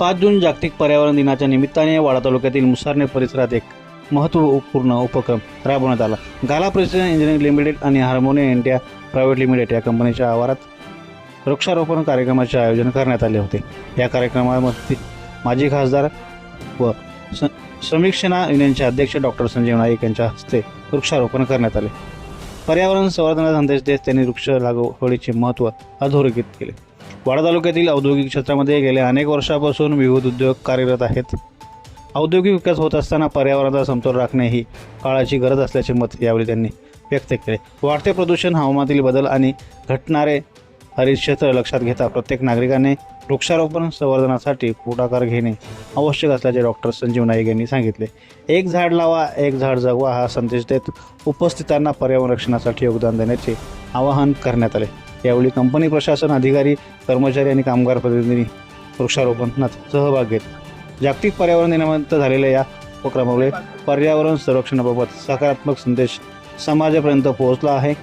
5 जून जागतिक पर्यावरण दिनाच्या निमित्ताने वाडा तालुक्यातील मुसारणे परिसरात एक महत्त्वपूर्ण उपक्रम राबवण्यात आला। गाला प्रेसिडेंट इंजिनिअरिंग लिमिटेड आणि हार्मोनिया इंडिया प्रायव्हेट लिमिटेड या कंपनीच्या आवारात वृक्षारोपण कार्यक्रमाचे आयोजन करण्यात आले होते। या कार्यक्रमामध्ये माजी खासदार व समीक्षणा युनियनचे अध्यक्ष डॉक्टर संजीव नाईक यांच्या हस्ते वृक्षारोपण करण्यात आले। पर्यावरण संवर्धनाचा संदेश देत त्यांनी वृक्ष लागवडीचे महत्त्व अधोरेखित केले। वाडा तालुक्यातील औद्योगिक क्षेत्रामध्ये गेल्या अनेक वर्षापासून विविध उद्योग कार्यरत आहेत। औद्योगिक विकास होत असताना पर्यावरणाचा समतोल राखणे ही काळाची गरज असल्याचे मत यावेळी त्यांनी व्यक्त केले। वाढते प्रदूषण, हवामानातील बदल आणि घटणारे हरित क्षेत्र लक्षात घेता प्रत्येक नागरिकाने वृक्षारोपण संवर्धनासाठी पुढाकार घेणे आवश्यक असल्याचे डॉक्टर संजीव नाईक यांनी सांगितले। एक झाड लावा, एक झाड जगवा हा संदेश देत उपस्थितांना पर्यावरण रक्षणासाठी योगदान देण्याचे आवाहन करण्यात आले। यावेळी कंपनी प्रशासन, अधिकारी, कर्मचारी आणि कामगार प्रतिनिधी वृक्षारोपणात सहभाग घेत जागतिक पर्यावरण दिनानिमित्त झालेल्या या उपक्रमामुळे पर्यावरण संरक्षणाबाबत सकारात्मक संदेश समाजापर्यंत पोहोचला आहे।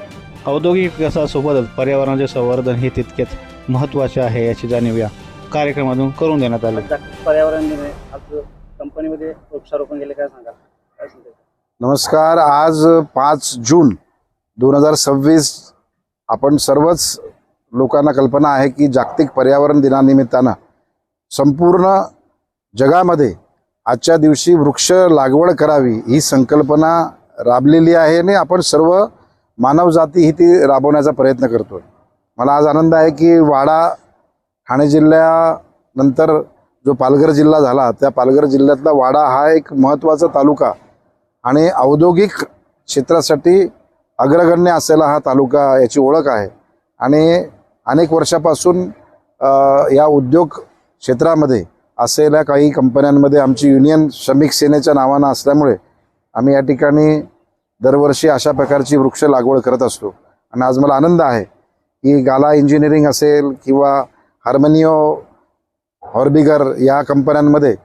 औद्योगिक विकासासोबतच पर्यावरणाचे संवर्धन हे तितकेच महत्त्वाचे आहे याची जाणीव या कार्यक्रमातून करून देण्यात आली। जागतिक पर्यावरण दिन आज कंपनीमध्ये वृक्षारोपण केले, काय सांगाल? नमस्कार। आज 5 जून 2026 आपण सर्वच लोकांना कल्पना आहे की जागतिक पर्यावरण दिनानिमित्तानं संपूर्ण जगामध्ये आजच्या दिवशी वृक्ष लागवड करावी ही संकल्पना राबलेली आहे आणि आपण सर्व मानवजाती ही ती राबवण्याचा प्रयत्न करतोय। मला आज आनंद आहे की वाडा ठाणे जिल्ह्यानंतर जो पालघर जिल्हा झाला त्या पालघर जिल्ह्यातला वाडा हा एक महत्त्वाचा तालुका आणि औद्योगिक क्षेत्रासाठी अग्रगण्य असलेला हा तालुका याची ओळख आहे आणि अनेक वर्षापासून या उद्योग क्षेत्रामध्ये असलेल्या काही कंपन्यांमध्ये आमची युनियन श्रमिक सेनेच्या नावानं असल्यामुळे आम्ही या ठिकाणी दरवर्षी अशा प्रकारची वृक्ष लागवड करत असतो। आणि आज मला आनंद आहे की गाला इंजिनिअरिंग असेल किंवा हार्मोनियो हॉर्बिगर या कंपन्यांमध्ये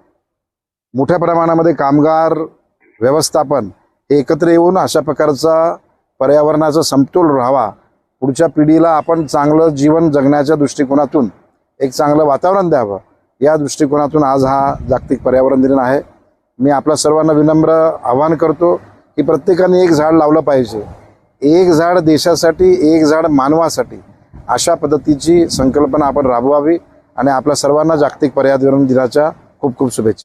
मोठ्या प्रमाणामध्ये कामगार व्यवस्थापन हे एकत्र येऊन अशा प्रकारचा पर्यावरणाचा समतोल राहावा, पुढच्या पिढीला आपण चांगलं जीवन जगण्याच्या दृष्टिकोनातून एक चांगलं वातावरण द्यावं या दृष्टिकोनातून आज हा जागतिक पर्यावरण दिन आहे। मी आपल्या सर्वांना विनम्र आवाहन करतो की प्रत्येकाने एक झाड लावलं पाहिजे। एक झाड देशासाठी, एक झाड मानवासाठी, अशा पद्धतीची संकल्पना आपण राबवावी आणि आपल्या सर्वांना जागतिक पर्यावरण दिनाच्या खूप खूप शुभेच्छा।